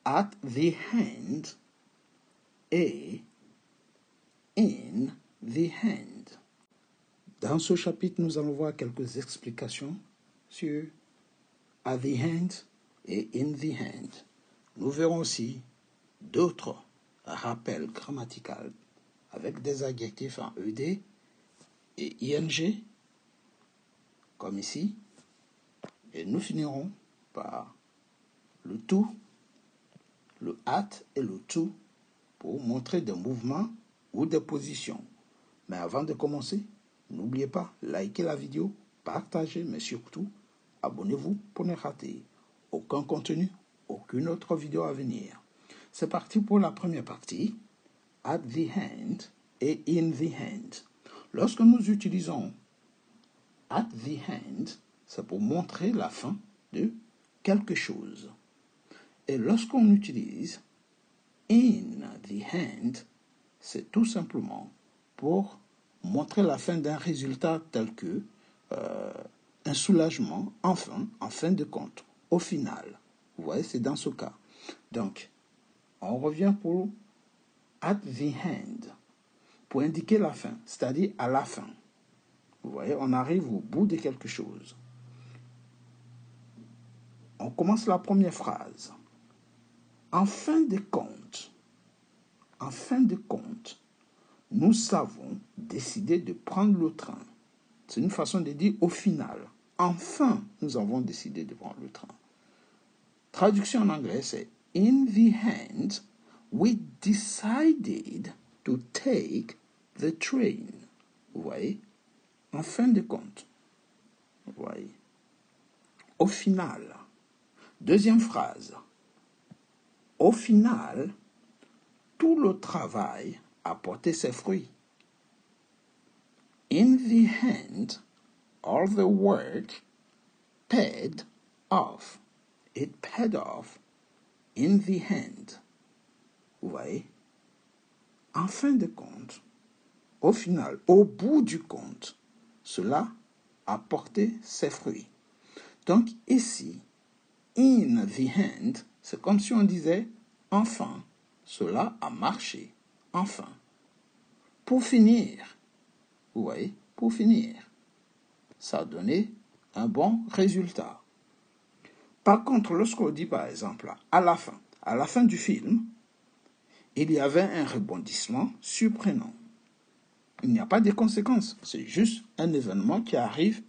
at the hand et in the hand. Dans ce chapitre, nous allons voir quelques explications sur at the hand et in the hand. Nous verrons aussi d'autres rappels grammaticaux avec des adjectifs en ed et ing, comme ici. Et nous finirons par le to, le at et le to pour montrer des mouvements ou des positions. Mais avant de commencer, n'oubliez pas, likez la vidéo, partagez, mais surtout, abonnez-vous pour ne rater aucun contenu, aucune autre vidéo à venir. C'est parti pour la première partie, at the hand et in the hand. Lorsque nous utilisons at the hand, c'est pour montrer la fin de quelque chose. Et lorsqu'on utilise in the hand, c'est tout simplement pour montrer la fin d'un résultat tel que un soulagement, enfin, en fin de compte, au final. Vous voyez, c'est dans ce cas. Donc, on revient pour at the hand, pour indiquer la fin, c'est-à-dire à la fin. Vous voyez, on arrive au bout de quelque chose. On commence la première phrase. En fin de compte, nous avons décidé de prendre le train. C'est une façon de dire au final. Enfin, nous avons décidé de prendre le train. Traduction en anglais, c'est in the end, we decided to take the train. Vous voyez? En fin de compte. Vous voyez? Au final. Deuxième phrase. Au final, tout le travail a porté ses fruits. In the end, all the work paid off. It paid off in the end. Vous voyez? En fin de compte, au final, au bout du compte, cela a porté ses fruits. Donc ici, in the end, c'est comme si on disait, enfin, cela a marché, enfin. Pour finir, vous voyez, pour finir, ça a donné un bon résultat. Par contre, lorsqu'on dit par exemple, à la fin du film, il y avait un rebondissement surprenant. Il n'y a pas de conséquences, c'est juste un événement qui arrive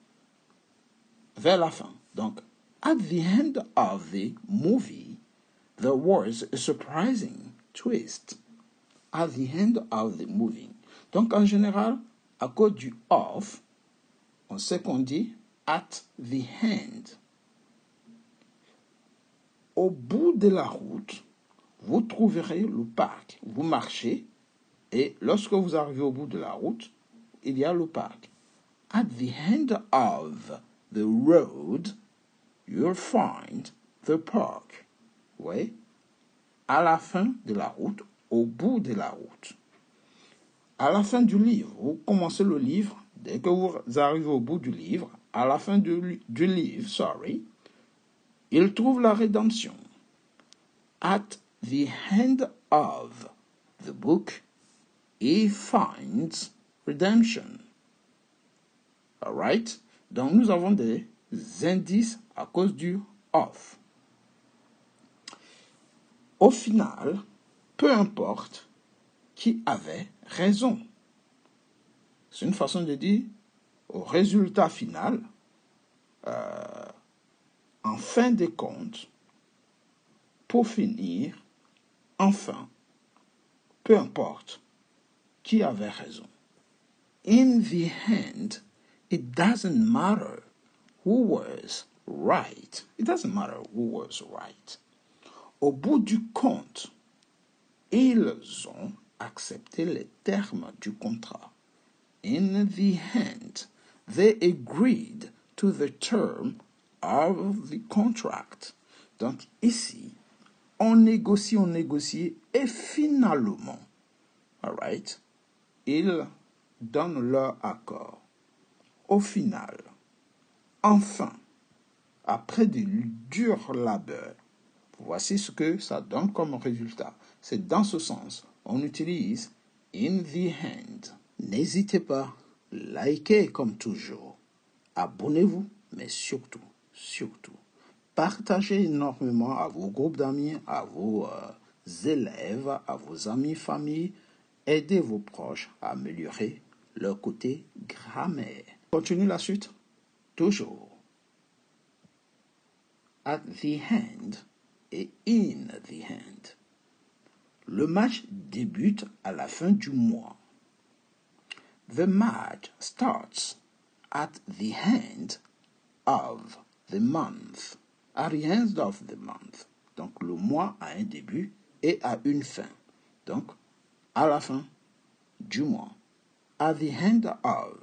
vers la fin. Donc, at the end of the movie, there was a surprising twist. At the end of the movie. Donc, en général, à cause du of, on sait qu'on dit at the end. Au bout de la route, vous trouverez le parc. Vous marchez et lorsque vous arrivez au bout de la route, il y a le parc. At the end of the road, you'll find the park. Oui. À la fin de la route, au bout de la route. À la fin du livre, vous commencez le livre, dès que vous arrivez au bout du livre, à la fin du livre, il trouve la rédemption. At the end of the book, he finds redemption. All right? Donc, nous avons des indices à cause du of. Au final, peu importe qui avait raison. C'est une façon de dire au résultat final, en fin de compte, pour finir, enfin, peu importe qui avait raison. In the end, it doesn't matter who was right. It doesn't matter who was right. Au bout du compte, ils ont accepté les termes du contrat. In the end, they agreed to the term of the contract. Donc ici, on négocie et finalement, all right, ils donnent leur accord. Au final, enfin, après de durs labeurs, Voici ce que ça donne comme résultat. C'est dans ce sens. On utilise in the hand. N'hésitez pas, likez comme toujours. Abonnez-vous, mais surtout, partagez énormément à vos groupes d'amis, à vos élèves, à vos amis, familles. Aidez vos proches à améliorer leur côté grammaire. Continue la suite. Toujours. At the hand et in the hand. Le match débute à la fin du mois. The match starts at the end of the month. At the end of the month. Donc le mois a un début et a une fin. Donc à la fin du mois. At the end of.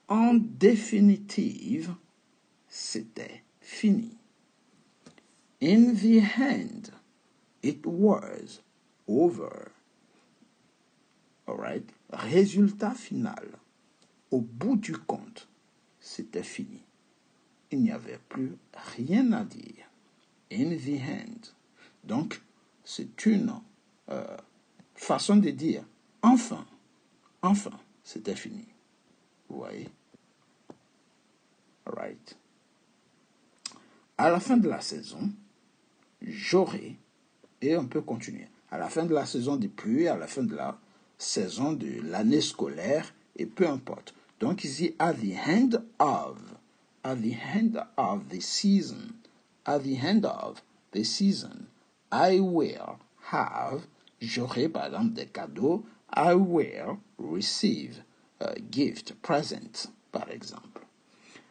En définitive, c'était fini. In the end, it was over. Alright? Résultat final. Au bout du compte, c'était fini. Il n'y avait plus rien à dire. In the end. Donc, c'est une façon de dire enfin, c'était fini. Vous voyez? Alright. À la fin de la saison, j'aurai, et on peut continuer, à la fin de la saison des pluies, à la fin de la saison de l'année scolaire, et peu importe. Donc ici, at the end of the season, I will have, j'aurai par exemple des cadeaux, I will receive a gift, present, par exemple.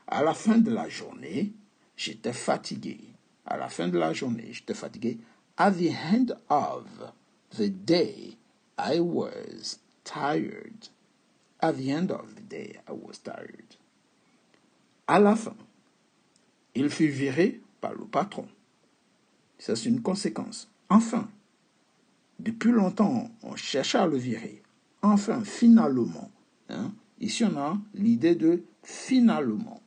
À la fin de la journée, j'étais fatigué. À la fin de la journée, j'étais fatigué. At the end of the day, I was tired. At the end of the day, I was tired. À la fin, il fut viré par le patron. Ça, c'est une conséquence. Enfin, depuis longtemps, on cherchait à le virer. Enfin, finalement. Hein? Ici, on a l'idée de finalement.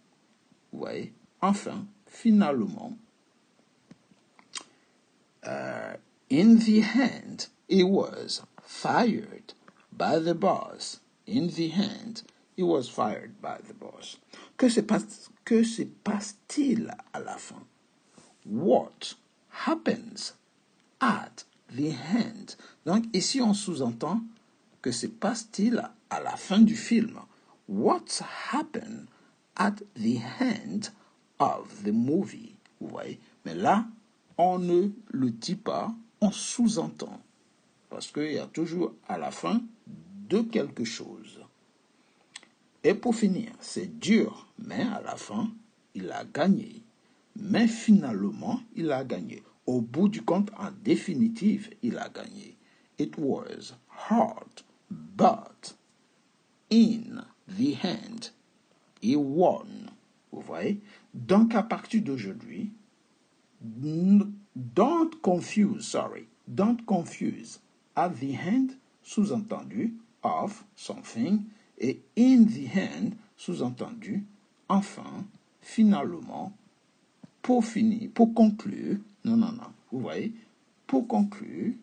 Vous voyez? Enfin, finalement. In the end, he was fired by the boss. In the end, he was fired by the boss. Que se passe-t-il à la fin? What happens at the end? Donc ici, on sous-entend que se passe-t-il à la fin du film? What happened at the end of the movie? Vous voyez? Mais là, on ne le dit pas, on sous-entend. Parce qu'il y a toujours à la fin de quelque chose. Et pour finir, c'est dur, mais à la fin, il a gagné. Mais finalement, il a gagné. Au bout du compte, en définitive, il a gagné. It was hard, but in the end, he won. Vous voyez? Donc, à partir d'aujourd'hui, don't confuse at the end, sous-entendu, of something, et in the end, sous-entendu, enfin, finalement, pour finir, pour conclure, non, vous voyez, pour conclure,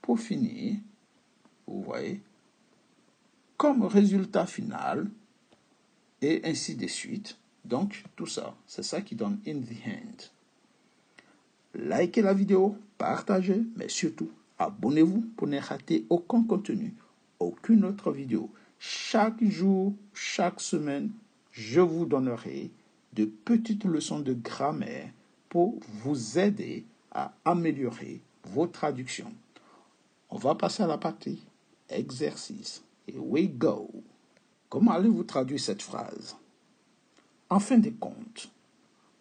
pour finir, vous voyez, comme résultat final, et ainsi de suite. Donc, tout ça, c'est ça qui donne in the hand. Likez la vidéo, partagez, mais surtout, abonnez-vous pour ne rater aucun contenu, aucune autre vidéo. Chaque jour, chaque semaine, je vous donnerai de petites leçons de grammaire pour vous aider à améliorer vos traductions. On va passer à la partie exercice. Here we go. Comment allez-vous traduire cette phrase? En fin de compte,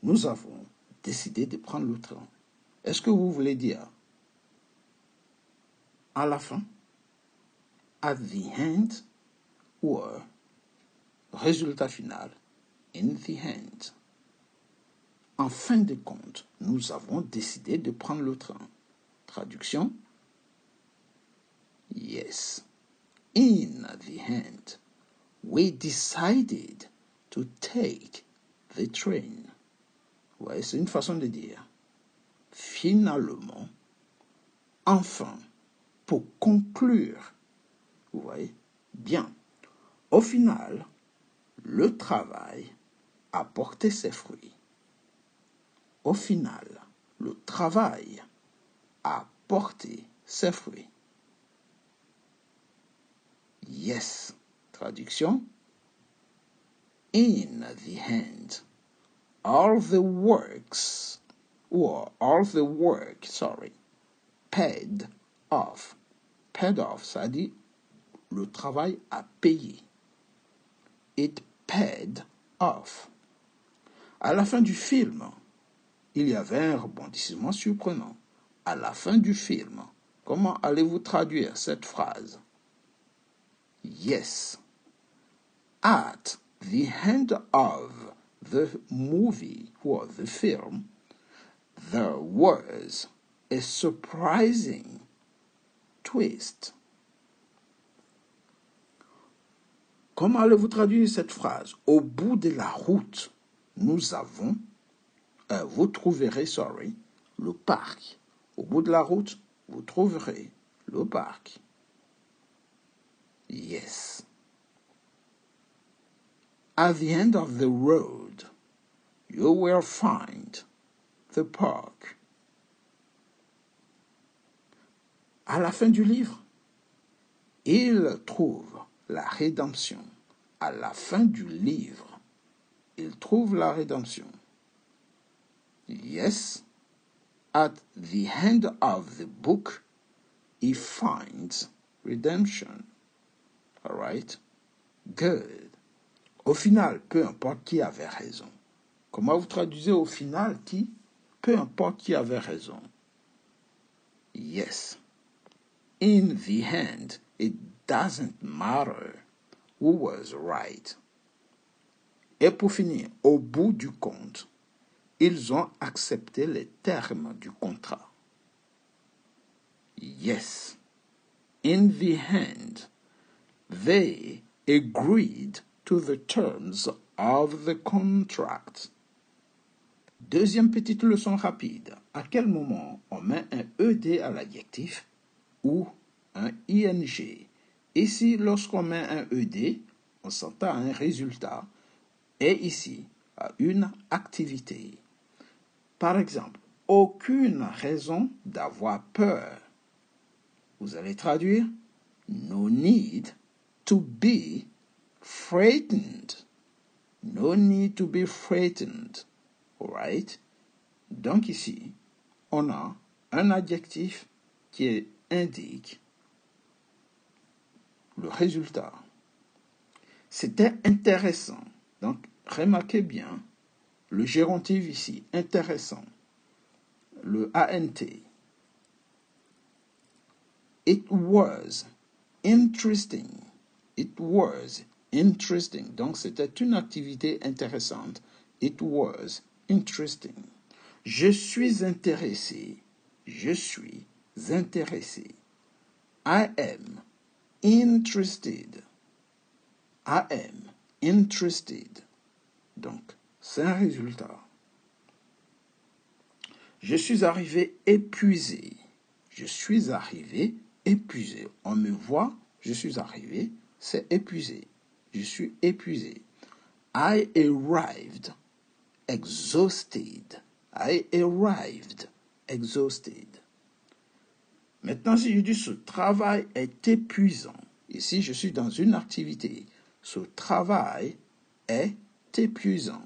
nous avons décidé de prendre le train. Est-ce que vous voulez dire à la fin, at the end, ou résultat final, in the end? En fin de compte, nous avons décidé de prendre le train. Traduction? Yes. In the end, we decided to take the train. Ouais, c'est une façon de dire. Finalement, enfin, pour conclure. Vous voyez? Bien. Au final, le travail a porté ses fruits. Au final, le travail a porté ses fruits. Yes. Traduction. In the end, all the work, paid off. Paid off, ça dit le travail a payé. It paid off. À la fin du film, il y avait un rebondissement surprenant. À la fin du film, comment allez-vous traduire cette phrase? Yes. At the end of the movie or the film, there was a surprising twist. Comment allez-vous traduire cette phrase? Au bout de la route, nous avons, vous trouverez, le parc. Au bout de la route, vous trouverez le parc. Yes. At the end of the road, you will find the park. À la fin du livre, il trouve la rédemption. À la fin du livre, il trouve la rédemption. Yes, at the end of the book, he finds redemption. All right? Good. Au final, peu importe qui avait raison. Comment vous traduisez au final qui? Peu importe qui avait raison. Yes. In the end, it doesn't matter who was right. Et pour finir, au bout du compte, ils ont accepté les termes du contrat. Yes. In the end, they agreed to the terms of the contract. Deuxième petite leçon rapide. À quel moment on met un ED à l'adjectif ou un ING? Ici, lorsqu'on met un ED, on s'entend à un résultat, et ici, à une activité. Par exemple, aucune raison d'avoir peur. Vous allez traduire no need to be frightened. No need to be frightened. Alright? Donc ici, on a un adjectif qui indique le résultat. C'était intéressant. Donc, remarquez bien le gérontif ici, intéressant. Le ANT. It was interesting. It was interesting. Donc, c'était une activité intéressante. It was interesting. Je suis intéressé. Je suis intéressé. I am interested. I am interested. Donc, c'est un résultat. Je suis arrivé épuisé. Je suis arrivé épuisé. On me voit, je suis arrivé, c'est épuisé. Je suis épuisé. I arrived exhausted. I arrived exhausted. Maintenant, si je dis ce travail est épuisant, ici je suis dans une activité, ce travail est épuisant.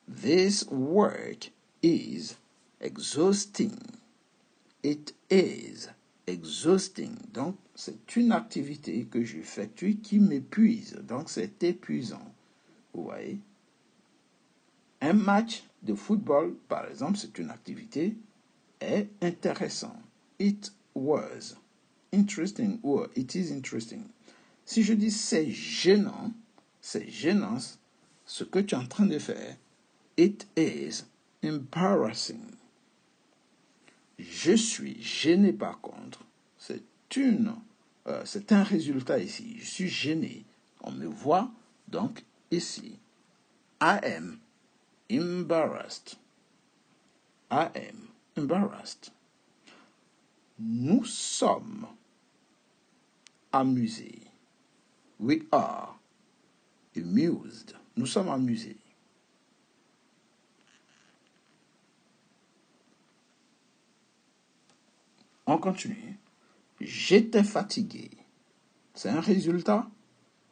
This work is exhausting. It is exhausting. Donc, c'est une activité que j'effectue qui m'épuise. Donc, c'est épuisant. Vous voyez? Un match de football, par exemple, c'est une activité, est intéressant. It was interesting or it is interesting. Si je dis c'est gênant ce que tu es en train de faire. It is embarrassing. Je suis gêné par contre. C'est un résultat ici. Je suis gêné. On me voit donc ici. I am embarrassed. I am embarrassed. Nous sommes amusés. We are amused. Nous sommes amusés. On continue. J'étais fatigué. C'est un résultat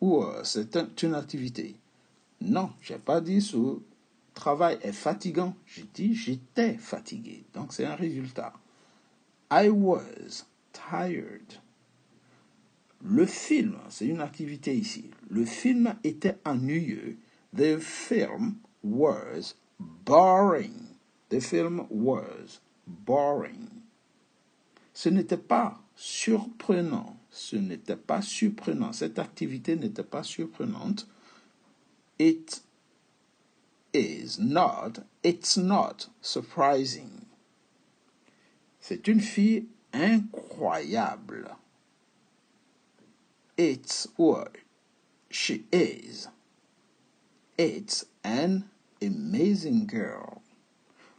ou c'est une activité? Non, je n'ai pas dit ce travail est fatigant. J'ai dit j'étais fatigué. Donc c'est un résultat. I was tired. Le film, c'est une activité ici. Le film était ennuyeux. The film was boring. The film was boring. Ce n'était pas surprenant. Ce n'était pas surprenant. Cette activité n'était pas surprenante. It is not. It's not surprising. C'est une fille incroyable. It's or she is. It's an amazing girl.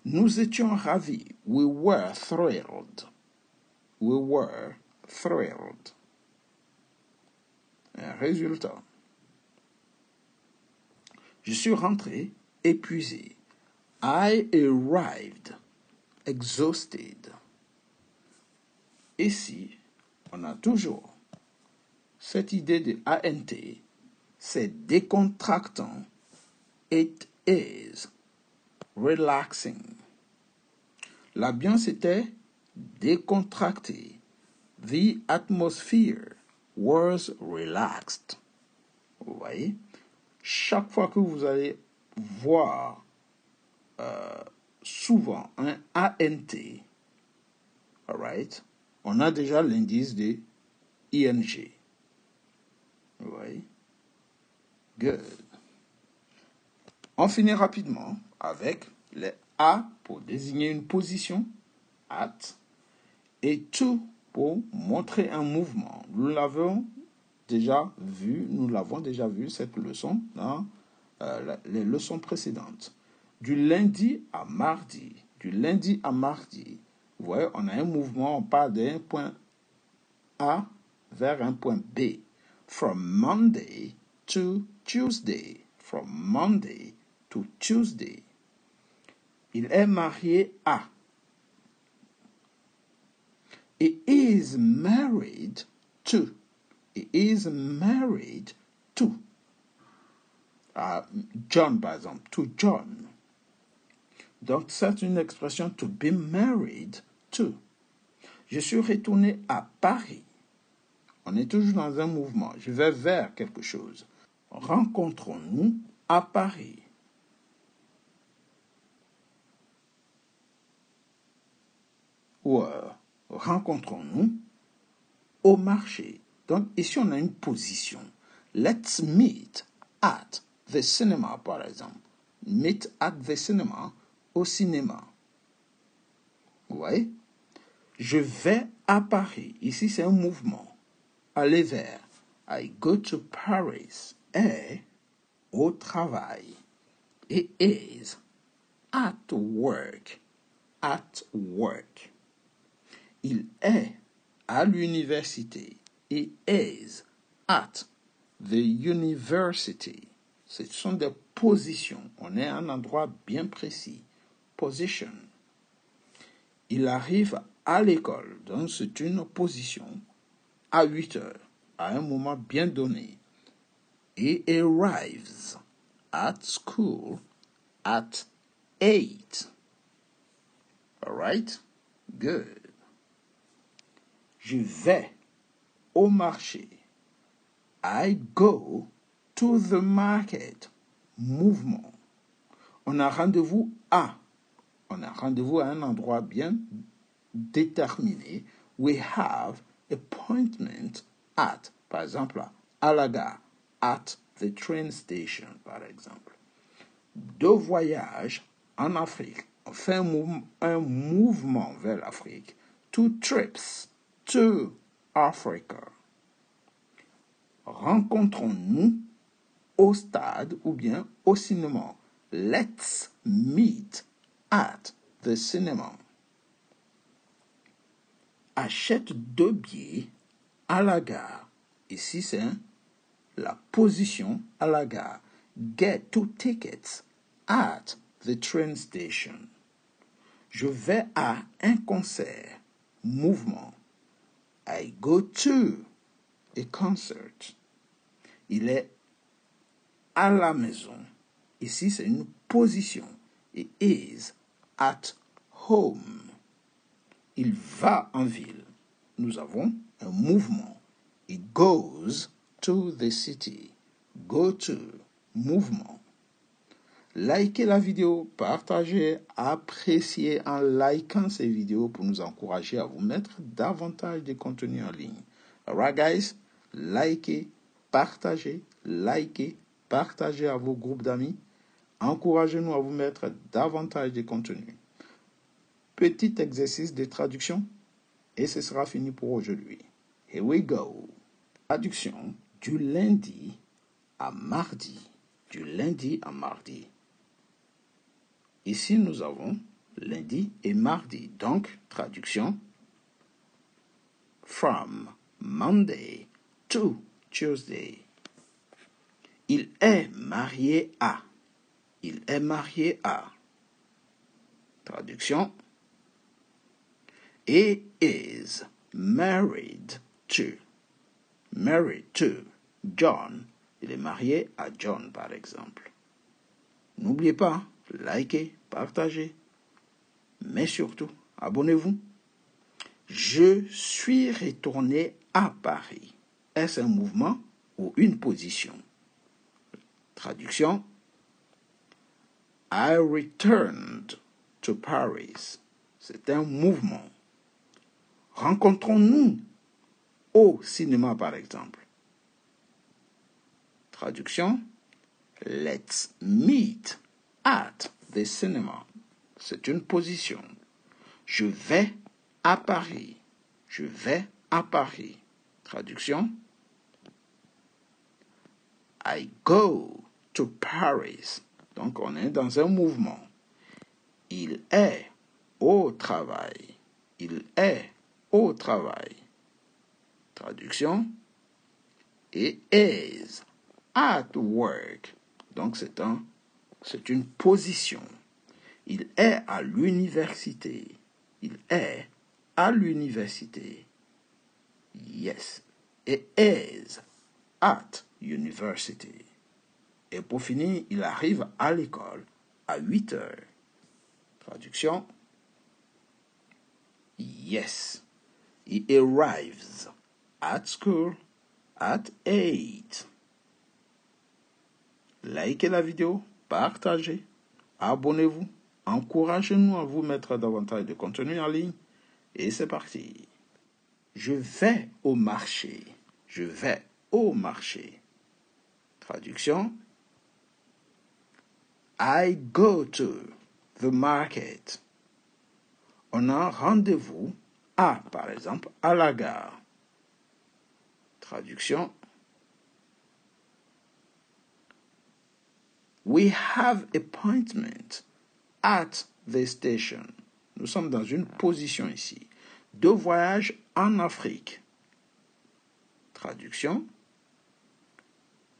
Nous étions ravis. We were thrilled. We were thrilled. Un résultat. Je suis rentré épuisé. I arrived exhausted. Ici, on a toujours cette idée de ANT, c'est décontractant. It is relaxing. L'ambiance était décontractée. The atmosphere was relaxed. Vous voyez? Chaque fois que vous allez voir souvent un ANT, all right, on a déjà l'indice de ING. Vous voyez? Good. On finit rapidement avec les A pour désigner une position, at, et to pour montrer un mouvement. Nous l'avons déjà vu cette leçon dans les leçons précédentes. Du lundi à mardi, vous voyez, on a un mouvement, on part d'un point A vers un point B. From Monday to Tuesday. From Monday to Tuesday. Il est marié à. He is married to. He is married to. John, par exemple. To John. Donc, c'est une expression to be married to. Je suis retourné à Paris. On est toujours dans un mouvement. Je vais vers quelque chose. Rencontrons-nous à Paris. Ou rencontrons-nous au marché. Donc, ici, on a une position. Let's meet at the cinema, par exemple. Meet at the cinema, au cinéma. Vous voyez? Je vais à Paris. Ici, c'est un mouvement. Aller vers. I go to Paris. Et au travail. He is at work. At work. Il est à l'université. He is at the university. Ce sont des positions. On est à un endroit bien précis. Position. Il arrive à l'école. Donc, c'est une position à 8 heures, à un moment bien donné. He arrives at school at 8. All right? Good. Je vais au marché. I go to the market. Mouvement. On a rendez-vous à. On a rendez-vous à un endroit bien déterminé. We have appointment at. Par exemple, à la gare. At the train station, par exemple. De voyage en Afrique. On fait un mouvement vers l'Afrique. 2 trips to Africa. Rencontrons-nous au stade ou bien au cinéma. Let's meet at the cinema. Achète 2 billets à la gare. Ici, c'est la position à la gare. Get 2 tickets at the train station. Je vais à un concert. Mouvement. I go to a concert. Il est à la maison. Ici, c'est une position. He is at home. Il va en ville. Nous avons un mouvement. He goes to the city. Go to, mouvement. Likez la vidéo, partagez, appréciez en likant ces vidéos pour nous encourager à vous mettre davantage de contenu en ligne. Alright guys, likez, partagez à vos groupes d'amis. Encouragez-nous à vous mettre davantage de contenu. Petit exercice de traduction et ce sera fini pour aujourd'hui. Here we go. Traduction du lundi à mardi. Du lundi à mardi. Ici, nous avons lundi et mardi. Donc, traduction. From Monday to Tuesday. Il est marié à. Il est marié à. Traduction. He is married to. Married to John. Il est marié à John, par exemple. N'oubliez pas, likez, partagez, mais surtout, abonnez-vous. Je suis retourné à Paris. Est-ce un mouvement ou une position? Traduction. I returned to Paris. C'est un mouvement. Rencontrons-nous au cinéma, par exemple. Traduction. Let's meet at the cinema. C'est une position. Je vais à Paris. Je vais à Paris. Traduction. I go to Paris. Donc, on est dans un mouvement. Il est au travail. Il est au travail. Traduction. He is at work. Donc, c'est une position. Il est à l'université. Il est à l'université. Yes. He is at university. Et pour finir, il arrive à l'école à 8 heures. Traduction. Yes. He arrives at school at 8. Likez la vidéo, partagez, abonnez-vous, encouragez-nous à vous mettre davantage de contenu en ligne. Et c'est parti. Je vais au marché. Je vais au marché. Traduction. I go to the market. On a rendez-vous à, par exemple, à la gare. Traduction. We have appointment at the station. Nous sommes dans une position ici. 2 voyages en Afrique. Traduction.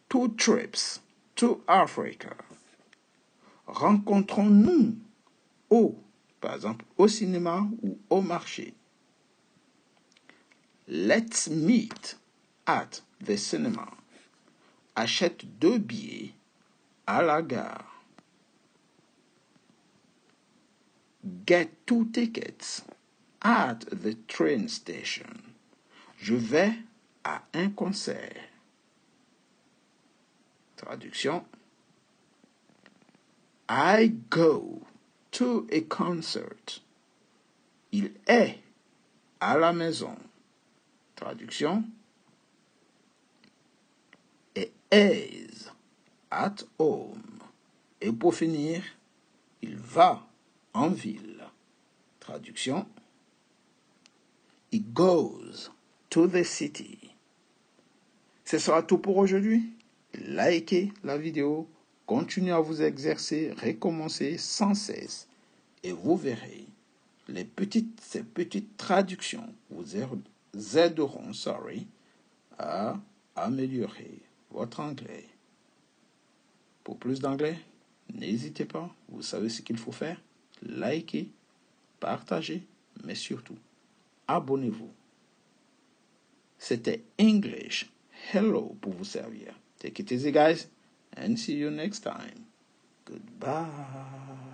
2 trips to Africa. Rencontrons-nous par exemple, au cinéma ou au marché. Let's meet at the cinema. Achète 2 billets à la gare. Get 2 tickets at the train station. Je vais à un concert. Traduction. I go to a concert. Il est à la maison. Traduction. He is at home. Et pour finir, il va en ville. Traduction. He goes to the city. Ce sera tout pour aujourd'hui. likez la vidéo, continuez à vous exercer, recommencez sans cesse. Et vous verrez, ces petites traductions vous aideront à améliorer votre anglais. Pour plus d'anglais, n'hésitez pas, vous savez ce qu'il faut faire. Likez, partagez, mais surtout, abonnez-vous. C'était English Hello pour vous servir. Take it easy, guys, and see you next time. Goodbye.